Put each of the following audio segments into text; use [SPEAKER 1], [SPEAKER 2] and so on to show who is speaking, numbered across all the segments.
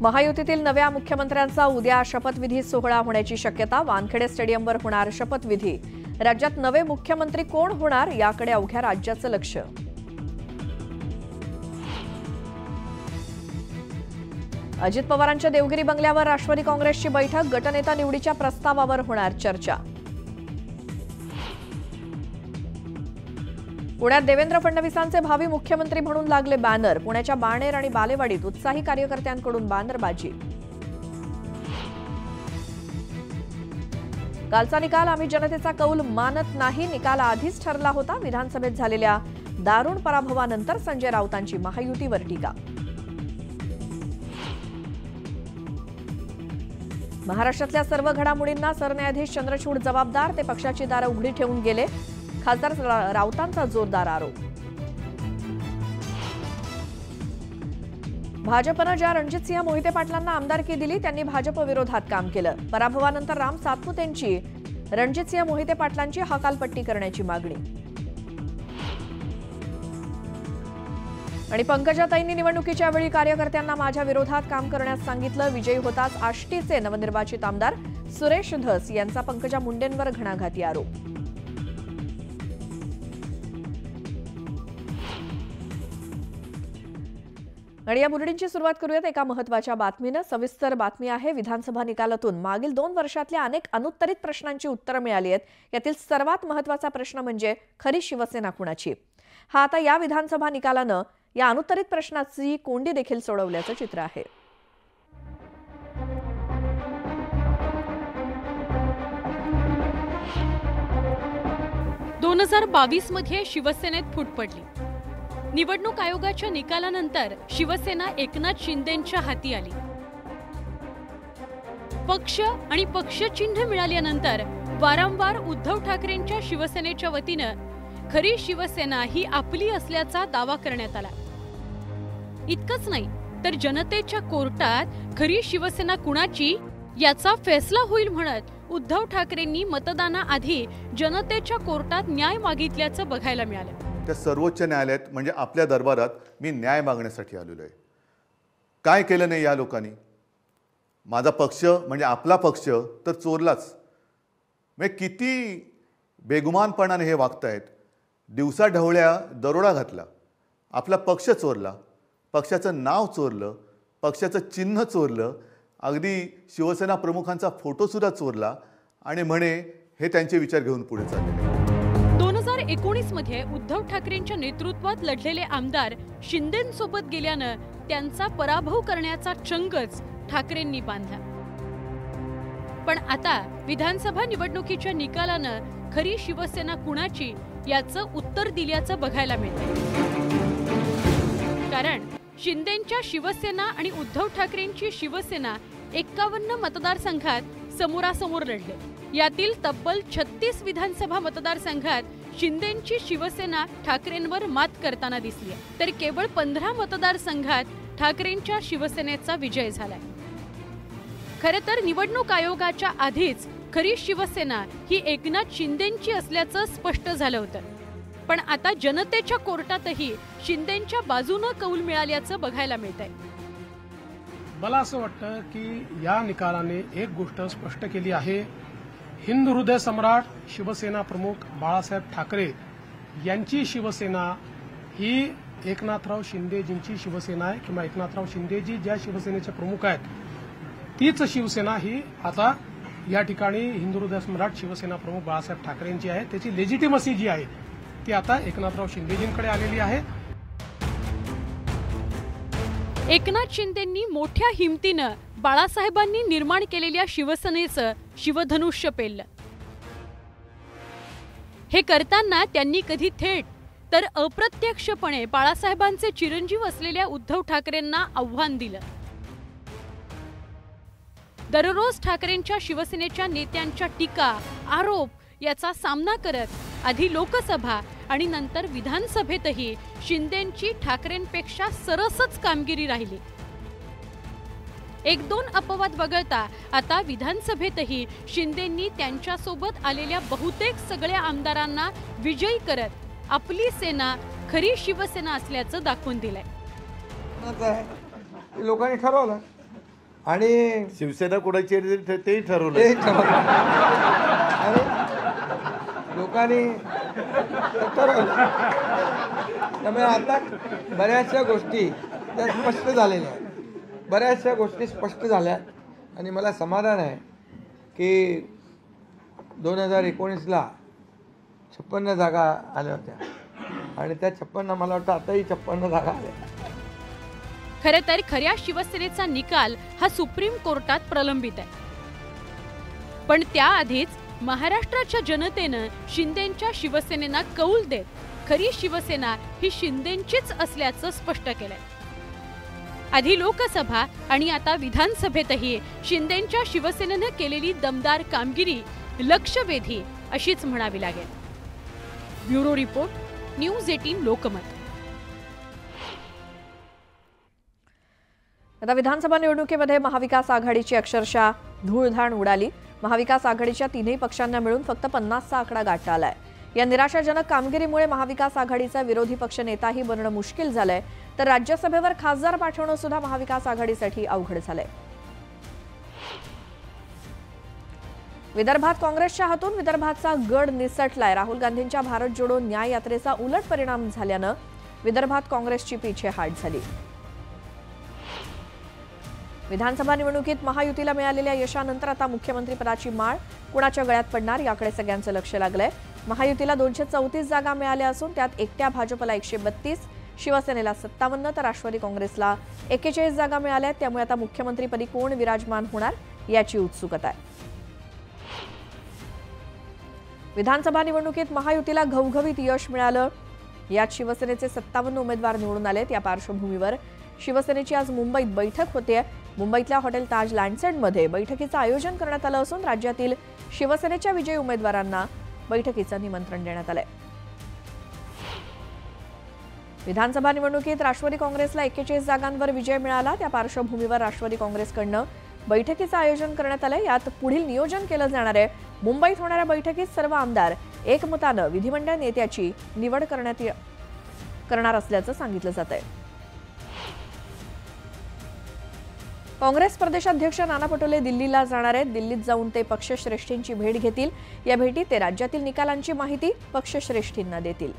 [SPEAKER 1] महायुतीतील नव्या मुख्यमंत्र्यांचा उद्या शपथविधी सोहळा होण्याची शक्यता। वानखेडे स्टेडियमवर होणार शपथविधी। राज्यात नवे मुख्यमंत्री कोण होणार याकडे अवघ्या राज्याचं लक्ष। अजित पवारांच्या देवगिरी बंगल्यावर राष्ट्रवादी काँग्रेसची बैठक। गटनेता निवडीच्या प्रस्तावावर होणार चर्चा। पुण्यात देवेंद्र फडणवीसांचे भावी मुख्यमंत्री म्हणून लागले बॅनर। पुण्याच्या बाणेर आणि बालेवाडीत उत्साही कार्यकर्त्यांकडून बॅनरबाजी। कालचा निकाल आम्ही जनतेचा कौल मानत नाही। निकाल आधीच ठरला होता। विधानसभेत झालेल्या दारुण पराभवानंतर संजय राऊतांची महायुतीवर टीका। महाराष्ट्रातल्या सर्व घडामोडींना सरन्यायाधीश चंद्रचूड जबाबदार। ते पक्षाची दारं उघडी ठेवून गेले। खासदार राऊतांचा जोरदार आरोप। भाजपनं ज्या रणजितसिंह मोहिते पाटलांना आमदारकी दिली त्यांनी भाजप विरोधात काम केलं। पराभवानंतर राम सातपुतेंची रणजितसिंह मोहिते पाटलांची हकालपट्टी करण्याची मागणी। आणि पंकजाताईंनी निवडणुकीच्या वेळी कार्यकर्त्यांना माझ्या विरोधात काम करण्यास सांगितलं। विजयी होताच आष्टीचे नवनिर्वाचित आमदार सुरेश धस यांचा पंकजा मुंडेंवर घणाघाती आरोप। आणि या बुलेटिनची सुरुवात करूयात एका महत्त्वाच्या बातमीने। सविस्तर बातमी आहे। विधानसभा निकालातून मागील 2 वर्षातल्या अनेक अनुत्तरित प्रश्नांची उत्तरं मिळाली आहेत। यातील सर्वात महत्त्वाचा प्रश्न म्हणजे खरी शिवसेना कुणाची। हा आता या विधानसभा निकालानं या अनुत्तरित प्रश्नाची कोंडी देखील सोडवल्याचं चित्र आहे।
[SPEAKER 2] दोन 2022 मध्ये शिवसेनेत फूट पडली। निवडणूक आयोगाच्या निकालानंतर शिवसेना एकनाथ शिंदेंच्या हाती आली। पक्ष आणि पक्षचिन्ह मिळाल्यानंतर वारंवार उद्धव ठाकरेंच्या शिवसेनेच्या वतीनं खरी शिवसेना ही आपली असल्याचा दावा करण्यात आला। इतकंच नाही तर जनतेच्या कोर्टात खरी शिवसेना कुणाची याचा फैसला होईल म्हणत उद्धव ठाकरेंनी मतदानाआधी जनतेच्या कोर्टात न्याय मागितल्याचं बघायला मिळालं।
[SPEAKER 3] त्या सर्वोच्च न्यायालयात म्हणजे आपल्या दरबारात मी न्याय मागण्यासाठी आलेलो आहे। काय केलं नाही या लोकांनी? माझा पक्ष म्हणजे आपला पक्ष तर चोरलाच। म्हणजे किती बेगुमानपणाने हे वागतायत। दिवसा ढवळ्या दरोडा घातला, आपला पक्ष चोरला, पक्षाचं नाव चोरलं, पक्षाचं चिन्ह चोरलं, अगदी शिवसेना प्रमुखांचा फोटोसुद्धा चोरला आणि म्हणे हे त्यांचे विचार घेऊन पुढे चाललेले।
[SPEAKER 2] 2019 मध्ये उद्धव ठाकरेंच्या नेतृत्वात लढलेले आमदार शिंदेंसोबत गेल्यानं त्यांचा पराभव करण्याचा चंगच ठाकरेंनी बांधला। पण आता विधानसभा निवडणुकीच्या निकालानं खरी शिवसेना कुणाची याचं उत्तर दिल्याचं बघायला मिळतंय। कारण शिंदेंच्या शिवसेना आणि उद्धव ठाकरेंची शिवसेना 51 मतदारसंघात समोरासमोर लढले। यातील तब्बल 36 विधानसभा मतदारसंघात शिंदेंची शिवसेना ठाकरेंवर मात करताना दिसली, तर केवळ 15 मतदारसंघात ठाकरेंच्या शिवसेनेचा विजय झालाय। खरं तर निवडणूक आयोगाच्या आधीच खरी शिवसेना ही एकनाथ शिंदेंची असल्याचं स्पष्ट झालं होतं। पण आता जनतेच्या कोर्टातही शिंदेंच्या बाजूने कौल मिळाल्याचं बघायला मिळतंय।
[SPEAKER 4] मला असं वाटतं की या निकालाने एक गोष्ट स्पष्ट केली आहे। हिंदू हृदय सम्राट शिवसेना प्रमुख बाळासाहेब ठाकरे यांची शिवसेना ही एकनाथराव शिंदेजींची शिवसेना आहे किंवा एकनाथराव शिंदेजी ज्या शिवसेनेचे प्रमुख आहेत तीच शिवसेना ही आता या ठिकाणी हिंदू हृदय सम्राट शिवसेना प्रमुख बाळासाहेब ठाकरेंची आहे। त्याची लेजिटिमसी जी आहे ती आता एकनाथराव शिंदेजींकडे आलेली आहे।
[SPEAKER 2] एकनाथ शिंदेंनी मोठ्या हिमतीनं बाळासाहेबांनी निर्माण केलेल्या शिवसेनेचं शिवधनुष्य पेललं। हे करताना त्यांनी कधी थेट तर अप्रत्यक्षपणे बाळासाहेबांचे चिरंजीव असलेल्या उद्धव ठाकरेंना आव्हान दिलं। दररोज ठाकरेंच्या शिवसेनेच्या नेत्यांच्या टीका आरोप याचा सामना करत आधी लोकसभा आणि नंतर विधानसभेतही शिंदेंची ठाकरेंपेक्षा सरसच कामगिरी राहिली। 1-2 अपवाद वगळता आता विधानसभेतही शिंदेंनी त्यांच्यासोबत आलेल्या बहुतेक सगळ्या आमदारांना विजयी करत आपली सेना खरी शिवसेना असल्याचं दाखवून दिलंय।
[SPEAKER 5] लोकांनी ठरवलं आणि
[SPEAKER 6] शिवसेना कोणाची आहे तेही ठरवलं.
[SPEAKER 5] ते आणि लोकांनी ठरवलं. त्यामुळे आता बऱ्याचशा गोष्टी त्या स्पष्ट झालेल्या आहेत. बऱ्याचशा गोष्टी स्पष्ट झाल्या आणि मला समाधान आहे की 2019ला 56 जागा आल्या होत्या आणि त्या 56 मला वाटतं आताही 56 जागा आल्या.
[SPEAKER 2] खरे तर खऱ्या शिवसेनेचा निकाल हा सुप्रीम कोर्टात प्रलंबित आहे. पण त्याआधीच महाराष्ट्राच्या जनतेनं शिंदेंच्या शिवसेनेला कौल देत खरी शिवसेना ही शिंदेंचीच असल्याचं स्पष्ट केलंय. आधी लोकसभा आणि आता विधानसभेतही शिंदेंच्या शिवसेनेनं केलेली दमदार कामगिरी लक्षवेधी अशीच म्हणावी लागेल. Bureau report, news 18 Lokmat.
[SPEAKER 1] आता विधानसभा निवडणुकीमध्ये महाविकास आघाडीची अक्षरशः धूळधाण उडाली. महाविकास आघाडीच्या तीनही पक्षांना मिळून फक्त 50चा आकडा गाठता आलाय. या निराशाजनक कामगिरीमुळे महाविकास आघाडीचा विरोधी पक्ष नेताही बनणं मुश्किल झालंय, तर राज्यसभेवर खासदार पाठवणं सुद्धा महाविकास आघाडीसाठी अवघड झालंय. विदर्भात काँग्रेसच्या हातून विदर्भाचा गड निसटलाय. राहुल गांधींच्या भारत जोडो न्याय यात्रेचा उलट परिणाम झाल्यानं विदर्भात काँग्रेसची पीछेहाट झाली. विधानसभा निवडणुकीत महायुतीला मिळालेल्या यशानंतर आता मुख्यमंत्रीपदाची माळ कुणाच्या गळ्यात पडणार याकडे सगळ्यांचं लक्ष लागलंय. महायुतीला 234 जागा मिळाल्या असून त्यात एकट्या भाजपला 132, शिवसेनेला 57 तर राष्ट्रवादी काँग्रेसला 41 जागा मिळाल्या. त्यामुळे आता मुख्यमंत्रीपदी कोण विराजमान होणार याची उत्सुकता आहे. विधानसभा निवडणुकीत महायुतीला घवघवीत यश मिळालं. यात शिवसेनेचे 57 उमेदवार निवडून आलेत. या पार्श्वभूमीवर शिवसेनेची आज मुंबईत बैठक होते. मुंबईतल्या हॉटेल ताज लँडसेटमध्ये बैठकीचं आयोजन करण्यात आलं असून राज्यातील शिवसेनेच्या विजयी उमेदवारांना बैठकीचं निमंत्रण देण्यात आलंय. विधानसभा निवडणुकीत राष्ट्रवादी काँग्रेसला 41 जागांवर विजय मिळाला. त्या पार्श्वभूमीवर राष्ट्रवादी काँग्रेसकडनं बैठकीचं आयोजन करण्यात आलंय. यात पुढील नियोजन केलं जाणार आहे. मुंबईत होणाऱ्या बैठकीत सर्व आमदार एकमतानं विधिमंडळ नेत्याची निवड करणार असल्याचं सांगितलं जात आहे. काँग्रेस प्रदेशाध्यक्ष नाना पटोले दिल्लीला जाणार आहेत. दिल्लीत जाऊन ते पक्षश्रेष्ठींची भेट घेतील. या भेटीत ते राज्यातील निकालांची माहिती पक्षश्रेष्ठींना देतील.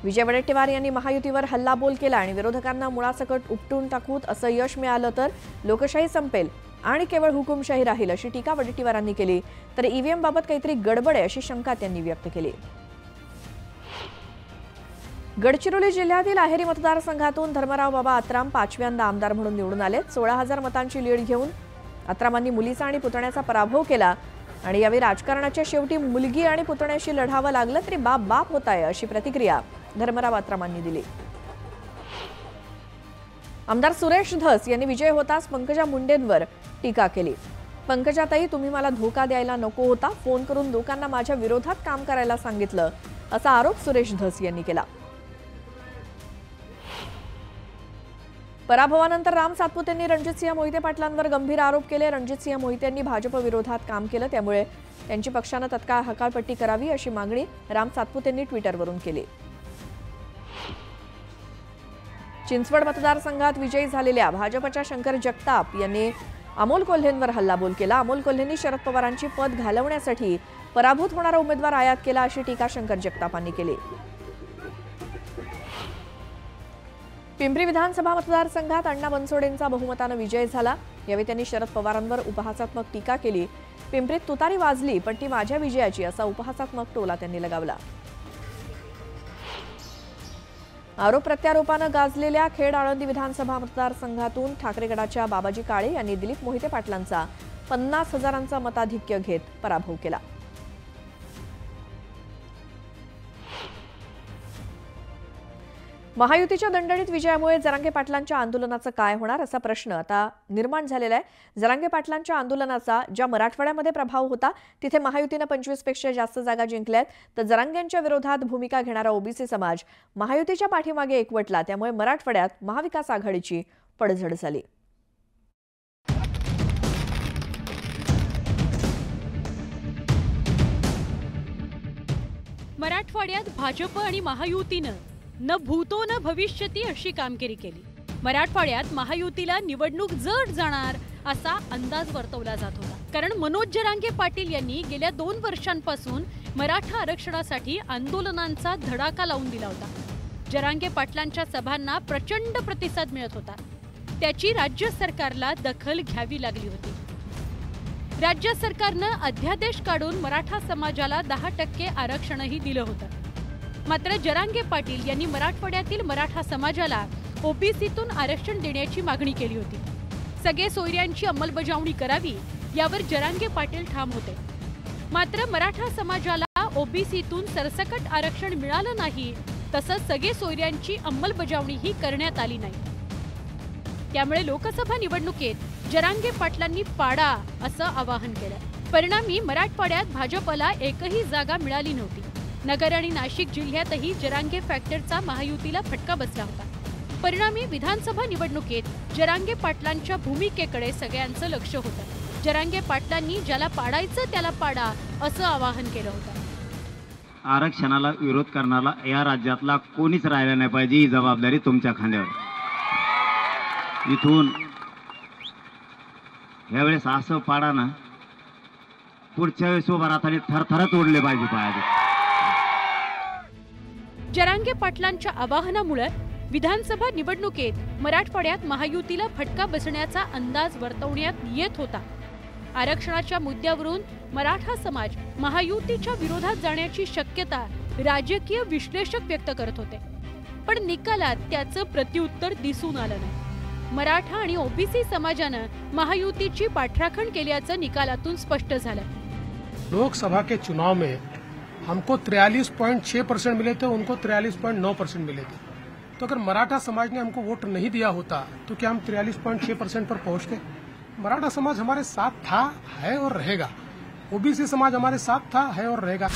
[SPEAKER 1] विजय वडेट्टीवार यांनी महायुतीवर हल्लाबोल केला आणि विरोधकांना मुळासकट उपटून टाकूत असं यश मिळालं तर लोकशाही संपेल आणि केवळ हुकुमशाही राहील अशी टीका वडेट्टीवारांनी केली. तर ईव्हीएम बाबत काहीतरी गडबड आहे अशी शंका त्यांनी व्यक्त केली. गडचिरोली जिल्ह्यातील अहेरी मतदारसंघातून धर्मराव बाबा आत्राम 5व्यांदा आमदार म्हणून निवडून आले. 16,000 मतांची लीड घेऊन आत्रामांनी मुलीचा आणि पुतण्याचा पराभव केला आणि यावेळी राजकारणाच्या शेवटी मुलगी आणि पुतण्याशी लढावं लागलं तरी बाप बाप होत आहे अशी प्रतिक्रिया धर्मराव आत्रामांनी दिली. आमदार सुरेश धस यांनी विजय होताच पंकजा मुंडेंवर टीका केली. पंकजाताई, तुम्ही मला धोका द्यायला नको होता, फोन करून लोकांना माझ्या विरोधात काम करायला सांगितलं असा आरोप सुरेश धस यांनी केला. पराभवानंतर राम सातपुतेंनी रणजितसिंह मोहिते पाटलांवर गंभीर आरोप केले. रणजितसिंह मोहितेंनी भाजप विरोधात काम केलं, त्यामुळे त्यांची पक्षानं तत्काळ हकालपट्टी करावी अशी मागणी राम सातपुतेंनी ट्विटरवरून केली. चिंचवड मतदारसंघात विजयी झालेल्या भाजपच्या शंकर जगताप यांनी अमोल कोल्हेंवर हल्लाबोल केला. अमोल कोल्हेंनी शरद पवारांची पद घालवण्यासाठी पराभूत होणारा उमेदवार आयात केला अशी टीका शंकर जगतापांनी केली. पिंपरी विधानसभा मतदारसंघात अण्णा बनसोडेंचा बहुमतानं विजय झाला. यावेळी त्यांनी शरद पवारांवर उपहासात्मक टीका केली. पिंपरीत तुतारी वाजली पण ती माझ्या विजयाची असा उपहासात्मक टोला त्यांनी लगावला. आरोप प्रत्यारोपानं गाजलेल्या खेड आळंदी विधानसभा मतदारसंघातून ठाकरे गटाच्या बाबाजी काळे यांनी दिलीप मोहिते पाटलांचा 50,000चा मताधिक्य घेत पराभव केला. महायुतीच्या दणदणीत विजयामुळे जरांगे पाटलांच्या आंदोलनाचं काय होणार असा प्रश्न आता निर्माण झालेला आहे. जरांगे पाटलांच्या आंदोलनाचा ज्या मराठवाड्यामध्ये प्रभाव होता तिथे महायुतीनं 25 पेक्षा जास्त जागा जिंकल्यात, तर जरांगेंच्या विरोधात भूमिका घेणारा ओबीसी समाज महायुतीच्या पाठीमागे एकवटला. त्यामुळे मराठवाड्यात महाविकास आघाडीची पडझड झाली.
[SPEAKER 2] मराठवाड्यात भाजप आणि महायुतीनं न भूतो न भविष्यती अशी कामगिरी केली. मराठवाड्यात महायुतीला निवडणूक जड जाणार असा अंदाज वर्तवला जात होता, कारण मनोज जरांगे पाटील यांनी गेल्या 2 वर्षांपासून मराठा आरक्षणासाठी आंदोलनांचा धडाका लावून दिला होता. जरांगे पाटलांच्या सभांना प्रचंड प्रतिसाद मिळत होता. त्याची राज्य सरकारला दखल घ्यावी लागली होती. राज्य सरकारनं अध्यादेश काढून मराठा समाजाला 10% आरक्षणही दिलं होतं. मात्र जरांगे पाटील यांनी मराठवाड्यातील मराठा समाजाला ओबीसीतून आरक्षण देण्याची मागणी केली होती. सगळे सोयऱ्यांची अंमलबजावणी करावी यावर जरांगे पाटील ठाम होते. मात्र मराठा समाजाला ओबीसीतून सरसकट आरक्षण मिळालं नाही, तसंच सगळे सोयऱ्यांची अंमलबजावणीही करण्यात आली नाही. त्यामुळे लोकसभा निवडणुकीत जरांगे पाटलांनी पाडा असं आवाहन केलं. परिणामी मराठवाड्यात भाजपला एकही जागा मिळाली नव्हती. नगर आणि नाशिक जिल्ह्यातही जरांगे फॅक्टरचा महायुतीला फटका बसला होता. परिणामी विधानसभा निवडणुकीत जरांगे पाटलांच्या भूमिकेकडे सगळ्यांचं लक्ष होतं. जरांगे पाटलांनी ज्याला पाडायचं त्याला पाडा असं आवाहन केलं होतं.
[SPEAKER 7] आरक्षणाला विरोध करणारा या राज्यातला कोणीच राहिला नाही पाहिजे, ही जबाबदारी तुमच्या खांद्यावर. इथून यावेळेस असं पाडा ना, पुढच्या वेळेस उभा राहताना थरथरत ओढले पाहिजे पाहिजे.
[SPEAKER 2] जरांगे पाटलांच्या आवाहनामुळे विधानसभा निवडणुकीत मराठवाड्यात महायुतीला फटका बसण्याचा अंदाज वर्तवण्यात येत होता. आरक्षणाच्या मुद्द्यावरून मराठा समाज महायुतीच्या विरोधात जाण्याची शक्यता राजकीय विश्लेषक व्यक्त करत होते. पण निकालात त्याचं प्रत्युत्तर दिसून आलं नाही. मराठा आणि ओबीसी समाजानं महायुतीची पाठराखण केल्याचं निकालातून स्पष्ट झालं.
[SPEAKER 4] लोकसभा के चुनाव में हमको 43.6% मिले थे, उनको 43.9% मिले थे. तो अगर मराठा समाज ने हमको वोट नहीं दिया होता तो क्या हम 43.6% पर पहुंचते? मराठा समाज हमारे साथ था, है और रहेगा. ओबीसी समाज हमारे साथ था, है और रहेगा.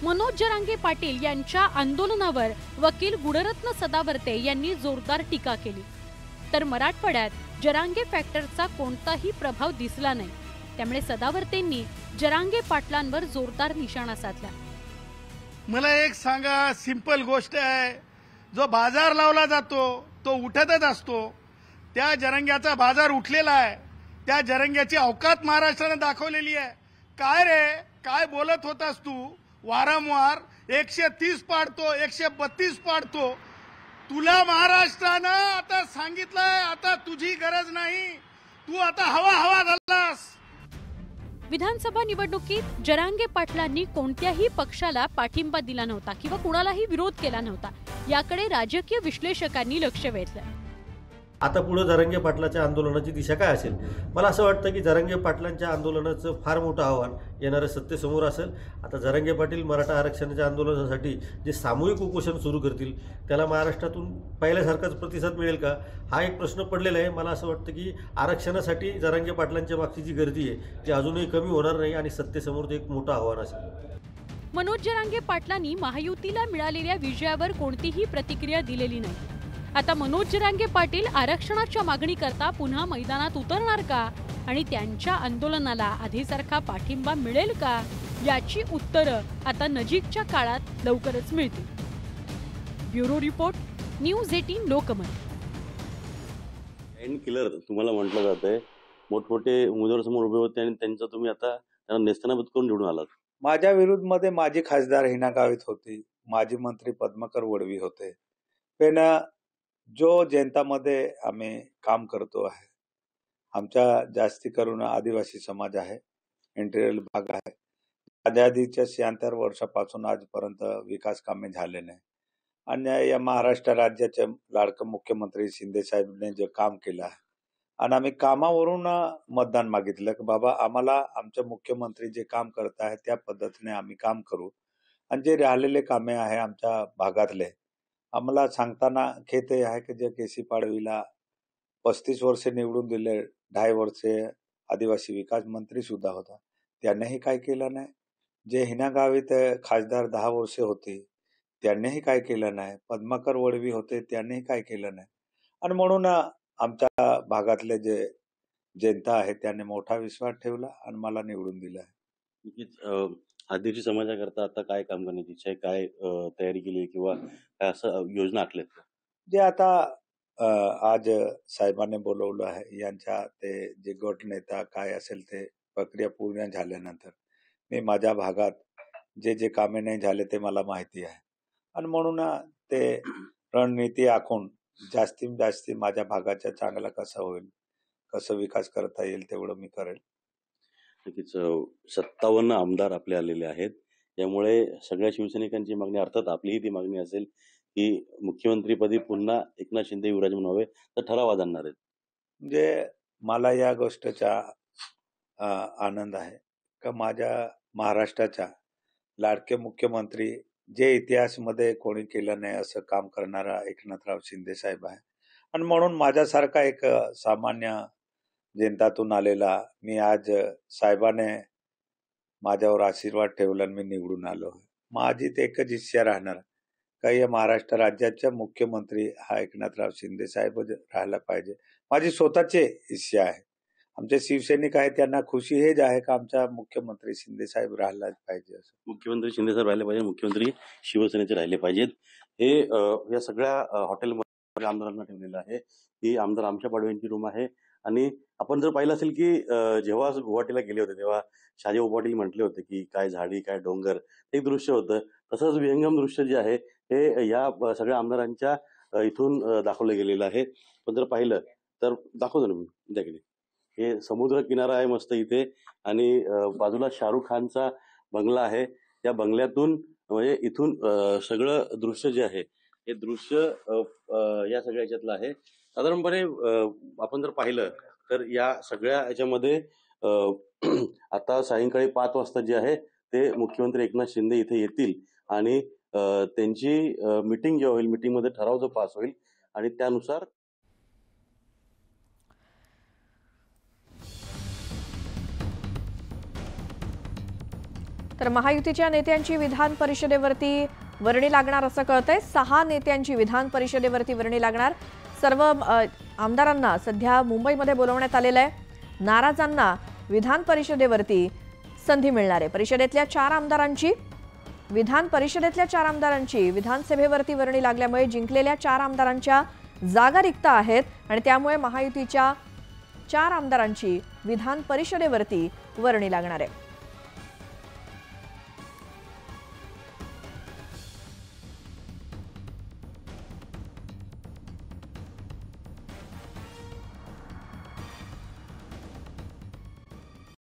[SPEAKER 2] मनोज जरांगे पाटील यांच्या आंदोलनावर वकील गुणरत्न सदावर्ते यांनी जोरदार टीका केली. तर मराठवाड्यात जरांगे फॅक्टरचा कोणताही प्रभाव दिसला नाही. त्यामुळे सदावर्तेंनी जरांगे पाटलांवर जोरदार निशाणा साधला.
[SPEAKER 6] मला एक सांगा, सिंपल गोष्ट आहे, जो बाजार लावला जातो तो उठतच असतो. त्या जरंग्याचा बाजार उठलेला आहे. त्या जरंग्याची अवकात महाराष्ट्राने दाखवलेली आहे. काय रे, काय बोलत होतास तू? वारंवार 130 पाडतो, 132 पाडतो. तुला महाराष्ट्रानं आता सांगितलंय, आता तुझी गरज नाही, तू आता हवा हवा झालास.
[SPEAKER 2] विधानसभा निवडणुकीत जरांगे पाटलांनी कोणत्याही पक्षाला पाठिंबा दिला नव्हता किंवा कुणालाही विरोध केला नव्हता. याकडे राजकीय विश्लेषकांनी लक्ष वेधलं.
[SPEAKER 8] आता पुढे जरांगे पाटलाच्या आंदोलनाची दिशा काय असेल? मला असं वाटतं की जरांगे पाटलांच्या आंदोलनाचं फार मोठं आव्हान येणाऱ्या सत्तेसमोर असेल. आता जरांगे पाटील मराठा आरक्षणाच्या आंदोलनासाठी जे सामूहिक उपोषण सुरू करतील त्याला महाराष्ट्रातून पहिल्यासारखाच प्रतिसाद मिळेल का, हा एक प्रश्न पडलेला आहे. मला असं वाटतं की आरक्षणासाठी जरांगे पाटलांच्या मागची जी गर्दी आहे ती अजूनही कमी होणार नाही आणि सत्तेसमोर ते एक मोठं आव्हान असेल.
[SPEAKER 2] मनोज जरांगे पाटलांनी महायुतीला मिळालेल्या विजयावर कोणतीही प्रतिक्रिया दिलेली नाही. आता मनोज जरांगे पाटील आरक्षणाच्या मागणीकरता पुन्हा मैदानात उतरणार का आणि त्यांच्या आंदोलनाला आधीसारखा पाठिंबा मिळेल का, याची उत्तरं आता नजीकच्या काळात लवकरच मिळतील. Bureau report, news 18 Lokmat.
[SPEAKER 9] End killer तुम्हाला म्हटलं जातंय. मोठमोठे उमेदवार समोर उभे होते आणि त्यांचा तुम्ही आता त्यांना नेस्तनाबूत करून निवडून आलात.
[SPEAKER 5] माझ्या विरुद्धमध्ये माजी खासदार हिना गावित होती, माजी मंत्री पद्माकर वडवी होते. पण जो जनतामध्ये आम्ही काम करतो आहे, आमच्या जास्ती करून आदिवासी समाज आहे, इंटिरियल भाग आहे. आझादीच्या 76 वर्षापासून आजपर्यंत विकास कामे झाले नाही. आणि या महाराष्ट्र राज्याचे लाडके मुख्यमंत्री शिंदे साहेबांनी जे काम केलं आहे आणि आम्ही कामावरून मतदान मागितलं की बाबा आम्हाला आमचे मुख्यमंत्री जे काम करत आहे त्या पद्धतीने आम्ही काम करू. आणि जे राहिलेले कामे आहे आमच्या भागातले, आम्हाला सांगताना खेद आहे की जे केसी पाडवीला 35 वर्षे निवडून दिले, 2.5 वर्षे आदिवासी विकास मंत्री सुद्धा होता, त्यांनीही काय केलं नाही. जे हिना गावित खासदार 10 वर्षे होते त्यांनीही काय केलं नाही. पद्माकर वडवी होते त्यांनीही काय केलं नाही. आणि म्हणून आमच्या भागातले जे जनता आहे त्याने मोठा विश्वास ठेवला आणि मला निवडून दिला.
[SPEAKER 9] आदिवासी समाजाकरता आता काय काम करण्याची इच्छा आहे, काय तयारी केली आहे किंवा काय असं योजना आखल्यात का?
[SPEAKER 5] जे आता आज साहेबांनी बोलवलं आहे, यांच्या ते जे गट नेता काय असेल ते प्रक्रिया पूर्ण झाल्यानंतर मी माझ्या भागात जे कामे नाही झाले ते मला माहिती आहे आणि म्हणून ते रणनीती आखून जास्तीत जास्त माझ्या भागाच्या चांगला कसा होईल, कसं विकास करता येईल तेवढं मी करेल.
[SPEAKER 9] नक्कीच 57 आमदार आपले आलेले आहेत. त्यामुळे सगळ्या शिवसैनिकांची मागणी, अर्थात आपलीही ती मागणी असेल की मुख्यमंत्रीपदी पुन्हा एकनाथ शिंदे विराजमान व्हावे, तर ठरावात आणणार आहेत.
[SPEAKER 5] म्हणजे मला या गोष्टीचा आनंद आहे का माझ्या महाराष्ट्राच्या लाडके मुख्यमंत्री जे इतिहासमध्ये कोणी केलं नाही असं काम करणारा एकनाथराव शिंदे साहेब आहे आणि म्हणून माझ्यासारखा एक सामान्य जनतातून आलेला मी आज साहेबाने माझ्यावर आशीर्वाद ठेवला आणि मी निवडून आलो. माझी ते एकच इच्छा राहणार का या महाराष्ट्र राज्याचा मुख्यमंत्री हा एकनाथराव शिंदे साहेब राहायला पाहिजे. माझी स्वतःची इच्छा आहे. आमचे शिवसैनिक आहेत त्यांना खुशी हेच आहे का आमचा मुख्यमंत्री शिंदे साहेब राहिलाच पाहिजे. असं
[SPEAKER 9] मुख्यमंत्री शिंदे साहेब राहिले पाहिजे, मुख्यमंत्री शिवसेनेचे राहिले पाहिजेत. हे या सगळ्या हॉटेलमध्ये आमदारांना ठेवलेलं आहे. ही आमदार आमच्या पाडव्यांची रूम आहे आणि आपण जर पाहिलं असेल की जेव्हा गुवाहाटीला गेले होते तेव्हा शहाजीभाऊ पाटील म्हटले होते की काय झाडी काय डोंगर, एक दृश्य होतं. तसंच विहंगम दृश्य जे आहे हे या सगळ्या आमदारांच्या इथून दाखवलं गेलेलं आहे. पण जर पाहिलं तर दाखवतो ना मी त्याकडे, हे समुद्र किनारा आहे मस्त इथे आणि बाजूला शाहरुख खानचा बंगला आहे. त्या बंगल्यातून म्हणजे इथून सगळं दृश्य जे आहे हे दृश्य या सगळ्या याच्यातलं आहे. साधारणपणे आपण जर पाहिलं तर या सगळ्या याच्यामध्ये आता सायंकाळी 5 वाजता जे आहे ते मुख्यमंत्री एकनाथ शिंदे इथे येतील आणि त्यांची मीटिंग जेव्हा होईल, मीटिंगमध्ये ठराव जो पास होईल आणि त्यानुसार
[SPEAKER 1] तर महायुतीच्या नेत्यांची विधान परिषदेवरती वर्णी लागणार असं कळतंय. 6 नेत्यांची विधान परिषदेवरती वर्णी लागणार. सर्व आमदारांना सध्या मुंबईमध्ये बोलवण्यात आलेलं आहे. नाराजांना विधान परिषदेवरती संधी मिळणार आहे. परिषदेतल्या 4 आमदारांची विधानसभेवरती वर्णी लागल्यामुळे जिंकलेल्या 4 आमदारांच्या जागा रिक्त आहेत आणि त्यामुळे महायुतीच्या 4 आमदारांची विधान परिषदेवरती वर्णी लागणार आहे.